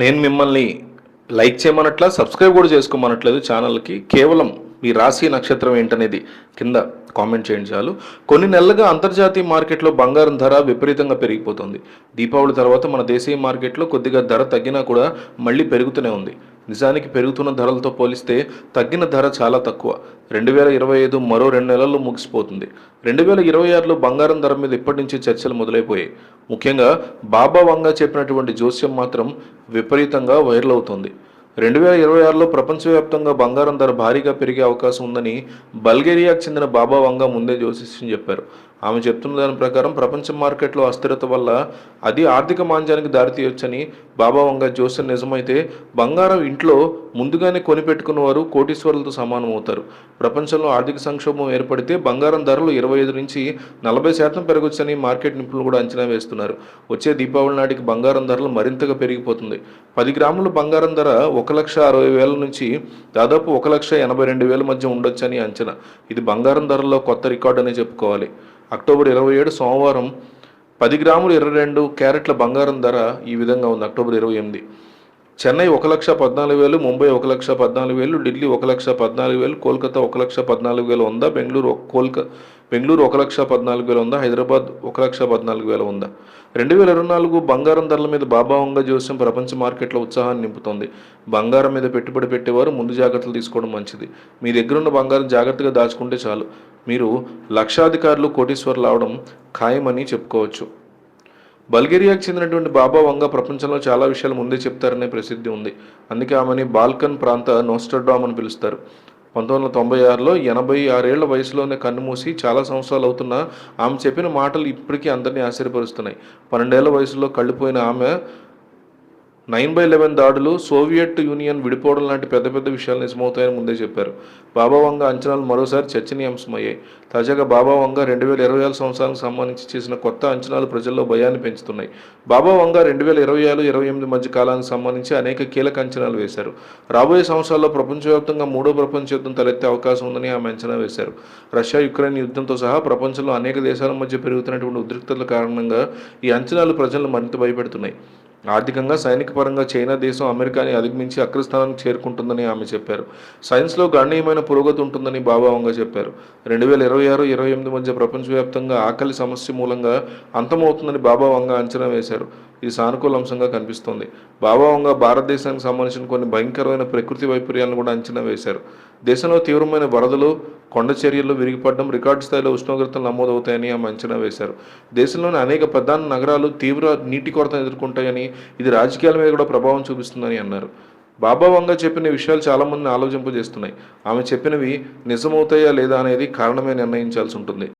నేను మిమ్మల్ని like చేయమనట్లా, subscribe కూడా చేసుకోమనట్లేదు ఛానల్‌కి. కేవలం మీ రాశి, నక్షత్రం ఏంటనేది కింద కామెంట్ చేయండి చాలు. కొన్ని నెలలుగా అంతర్జాతీయ మార్కెట్‌లో బంగారం ధర విపరీతంగా పెరిగిపోతుంది. దీపావళి తర్వాత మన దేశీయ మార్కెట్‌లో కొద్దిగా ధర తగ్గినా కూడా మళ్ళీ పెరుగుతూనే ఉంది. నిజానికి పెరుగుతున్న ధరలతో పోలిస్తే తగ్గిన ధర చాలా తక్కువ. 2025 మరో 2 నెలల్లో ముగిసిపోతుంది. 2026లో బంగారం ధర మీద ఇప్పటి నుంచి చర్చలు మొదలైపోయాయి. ముఖ్యంగా బాబా వంగా చెప్పినటువంటి జోస్యం మాత్రం విపరీతంగా వైరల్ అవుతోంది. 2026లో ప్రపంచవ్యాప్తంగా బంగారం ధర భారీగా పెరిగే అవకాశం ఉందని బల్గేరియాకు చెందిన బాబా వంగా ముందే జ్యోతిష్యం చెప్పారు. ఆమె చెప్తున్న దాని ప్రకారం ప్రపంచ మార్కెట్లో అస్థిరత వల్ల అది ఆర్థిక మాంద్యానికి దారితీయొచ్చని బాబా వంగా జోస్యం నిజమైతే బంగారం ఇంట్లో ముందుగానే కొనిపెట్టుకున్న వారు కోటీశ్వరులతో సమానం అవుతారు. ప్రపంచంలో ఆర్థిక సంక్షోభం ఏర్పడితే బంగారం ధరలు 25 నుంచి 40% పెరగొచ్చని మార్కెట్ నిపుణులు కూడా అంచనా వేస్తున్నారు. వచ్చే దీపావళి నాటికి బంగారం ధరలు మరింతగా పెరిగిపోతుంది. 10 గ్రాముల బంగారం ధర 1,60,000 నుంచి దాదాపు 1,82,000 మధ్య ఉండొచ్చని అంచనా. ఇది బంగారం ధరల్లో కొత్త రికార్డు అనే చెప్పుకోవాలి. అక్టోబర్ 27 సోమవారం 10 గ్రాములు 22 క్యారెట్ల బంగారం ధర ఈ విధంగా ఉంది. అక్టోబర్ 28 చెన్నై 1,14,000, ముంబై 1,14,000, ఢిల్లీ 1,14,000, కోల్కతా 1,14,100, బెంగళూరు 1,14,100, హైదరాబాద్ 1,14,100. 2024 బంగారం ధరల మీద బాబా వంగా జోస్యం ప్రపంచ మార్కెట్లో ఉత్సాహాన్ని నింపుతోంది. బంగారం మీద పెట్టుబడి పెట్టేవారు ముందు జాగ్రత్తలు తీసుకోవడం మంచిది. మీ దగ్గరున్న బంగారం జాగ్రత్తగా దాచుకుంటే చాలు. మీరు లక్షాధికారులు, కోటీశ్వరులు అవడం ఖాయమని చెప్పుకోవచ్చు. బల్గేరియాకు చెందినటువంటి బాబా వంగా ప్రపంచంలో చాలా విషయాలు ముందే చెప్తారనే ప్రసిద్ధి ఉంది. అందుకే ఆమెని బాల్కన్ ప్రాంత నోస్ట్రాడామ్ అని పిలుస్తారు. 1996లో 86 ఏళ్ల వయసులోనే కన్నుమూసి చాలా సంవత్సరాలు అవుతున్నా ఆమె చెప్పిన మాటలు ఇప్పటికీ అందరినీ ఆశ్చర్యపరుస్తున్నాయి. 12 ఏళ్ల వయసులో కళ్ళిపోయిన ఆమె 9/11 దాడులు, సోవియట్ యూనియన్ విడిపోవడం లాంటి పెద్ద పెద్ద విషయాలు నిజమవుతాయని ముందే చెప్పారు. బాబా వంగా అంచనాలు మరోసారి చర్చనీయాంశమయ్యాయి. తాజాగా బాబా వంగా 2026 సంవత్సరానికి సంబంధించి చేసిన కొత్త అంచనాలు ప్రజల్లో భయాన్ని పెంచుతున్నాయి. బాబా వంగా 2026-28 మధ్య కాలానికి సంబంధించి అనేక కీలక అంచనాలు వేశారు. రాబోయే సంవత్సరాల్లో ప్రపంచవ్యాప్తంగా మూడో ప్రపంచ యుద్ధం తలెత్తే అవకాశం ఉందని ఆమె అంచనా వేశారు. రష్యా యుక్రెయిన్ యుద్ధంతో సహా ప్రపంచంలో అనేక దేశాల మధ్య పెరుగుతున్నటువంటి ఉద్రిక్తతల కారణంగా ఈ అంచనాలు ప్రజలను మరింత భయపెడుతున్నాయి. ఆర్థికంగా, సైనిక పరంగా చైనా దేశం అమెరికాని అధిగమించి అగ్రస్థానానికి చేరుకుంటుందని ఆమె చెప్పారు. సైన్స్లో గణనీయమైన పురోగతి ఉంటుందని బాబా వంగా చెప్పారు. 2026-28 మధ్య ప్రపంచవ్యాప్తంగా ఆకలి సమస్య మూలంగా అంతమవుతుందని బాబా వంగా అంచనా వేశారు. ఇది సానుకూల అంశంగా కనిపిస్తోంది. బాబా వంగా భారతదేశానికి సంబంధించిన కొన్ని భయంకరమైన ప్రకృతి వైపర్యాలను కూడా అంచనా వేశారు. దేశంలో తీవ్రమైన వరదలు, కొండ చర్యలు విరిగిపడడం, రికార్డు స్థాయిలో ఉష్ణోగ్రతలు నమోదవుతాయని ఆమె అంచనా వేశారు. దేశంలోని అనేక ప్రధాన నగరాలు తీవ్ర నీటి కొరతను ఎదుర్కొంటాయని, ఇది రాజకీయాల మీద కూడా ప్రభావం చూపిస్తుందని అన్నారు. బాబా వంగా చెప్పిన విషయాలు చాలామందిని ఆలోచింపజేస్తున్నాయి. ఆమె చెప్పినవి నిజమవుతాయా లేదా అనేది కారణమే నిర్ణయించాల్సి ఉంటుంది.